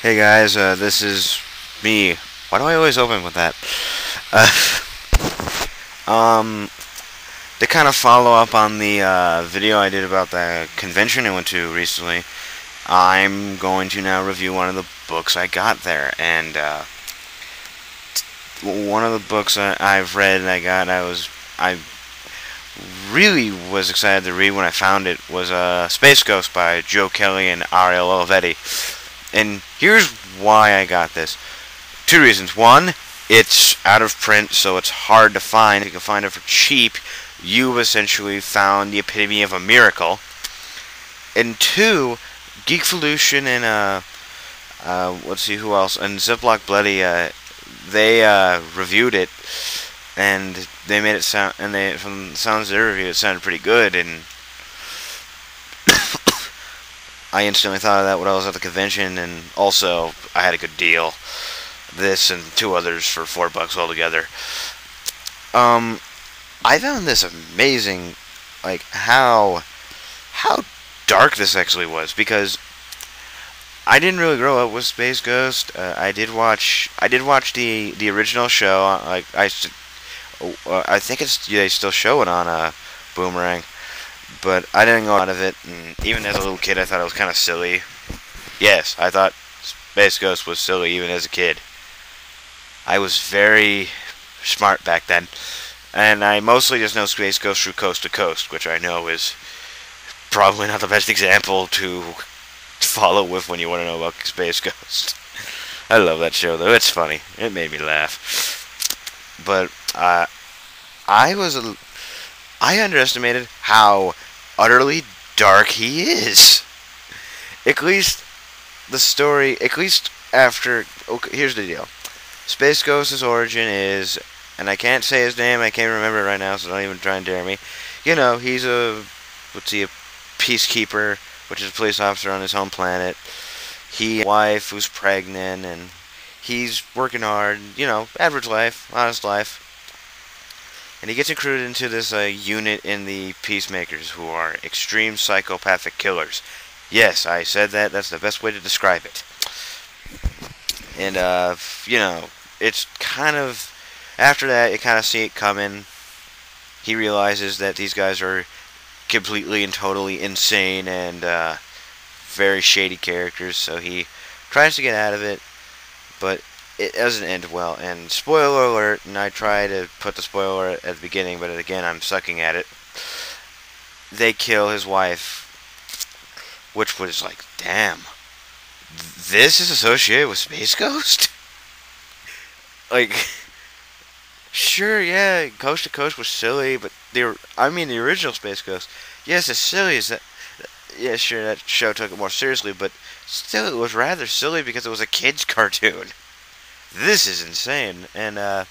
Hey guys, this is me. Why do I always open with that? Um, to kind of follow up on the video I did about the convention I went to recently, I'm going to now review one of the books I got there. And one of the books I've read and I really was excited to read when I found it was Space Ghost by Joe Kelly and Ariel Olivetti. And here's why I got this. Two reasons. One, it's out of print, so it's hard to find. If you can find it for cheap, you essentially found the epitome of a miracle. And two, Geekvolution and let's see who else, and Ziploc Bloody, they reviewed it, and they made it sound, and they from the sounds of their review, it sounded pretty good, and I instantly thought of that when I was at the convention, and also I had a good deal. This and two others for $4 altogether. I found this amazing, like how dark this actually was, because I didn't really grow up with Space Ghost. I did watch the original show. I think they still show it on Boomerang, but I didn't go out of it. And even as a little kid, I thought it was kind of silly. Yes, I thought Space Ghost was silly even as a kid. I was very smart back then, and I mostly just know Space Ghost through Coast to Coast, which I know is probably not the best example to follow with when you want to know about Space Ghost. I love that show though; it's funny. It made me laugh. But I underestimated how utterly dark he is. At least the story, at least after. Okay, here's the deal. Space Ghost's origin is, and I can't say his name, I can't remember it right now, so don't even try and dare me. You know, he's a peacekeeper, which is a police officer on his home planet. He has a wife who's pregnant, and he's working hard, average life, honest life. And he gets recruited into this unit in the Peacemakers, who are extreme psychopathic killers. Yes, I said that, that's the best way to describe it. And, it's kind of, after that, you kind of see it coming. He realizes that these guys are completely and totally insane and very shady characters, so he tries to get out of it, but it doesn't end well. And spoiler alert, and I try to put the spoiler at the beginning, but again, I'm sucking at it. They kill his wife, which was like, damn, this is associated with Space Ghost? Like, sure, yeah, Coast to Coast was silly, but the original Space Ghost, yes, as silly as that, yeah, sure, that show took it more seriously, but still, it was rather silly because it was a kid's cartoon. This is insane, and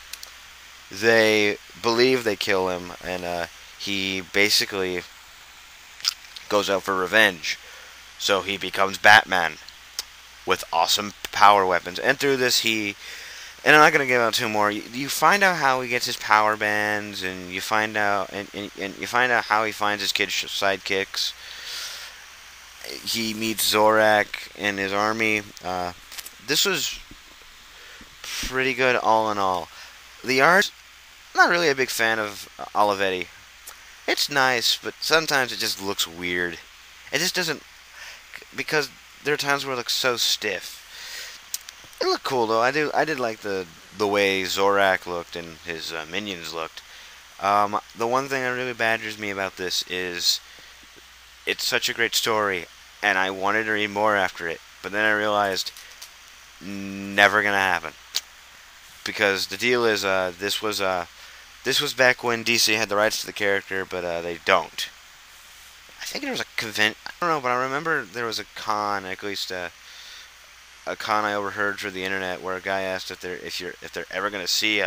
they believe they kill him, and he basically goes out for revenge. So he becomes Batman with awesome power weapons, and through this and I'm not gonna give out two more. You find out how he gets his power bands, and you find out and you find out how he finds his kid sidekicks. He meets Zorak and his army. This was pretty good all in all. The art, not really a big fan of Olivetti. It's nice, but sometimes it just looks weird. It just doesn't, because there are times where it looks so stiff. It looked cool though. I did like the way Zorak looked and his minions looked. The one thing that really badgers me about this is it's such a great story, and I wanted to read more after it, but then I realized never gonna happen, because the deal is this was back when DC had the rights to the character, but they don't. I think there was a convent. I don't know, but I remember there was a con, at least a con I overheard through the internet, where a guy asked if they're ever gonna see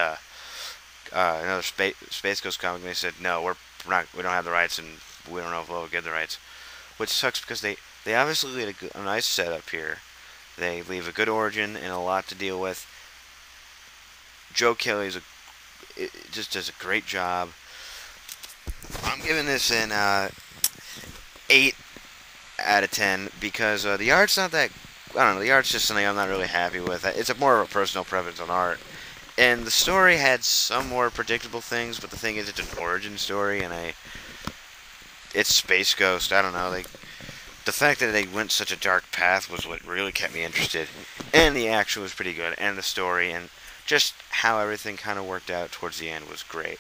another Space Ghost comic, and they said no, we don't have the rights, and we don't know if we'll ever get the rights, which sucks because they obviously lead a nice setup here. They leave a good origin and a lot to deal with. Joe Kelly just does a great job. I'm giving this an 8 out of 10 because the art's not that I don't know, the art's just something I'm not really happy with. It's a more of a personal preference on art. And the story had some more predictable things, but the thing is, it's an origin story, and it's Space Ghost. I don't know, like the fact that they went such a dark path was what really kept me interested. And the action was pretty good, and the story, and just how everything kind of worked out towards the end was great.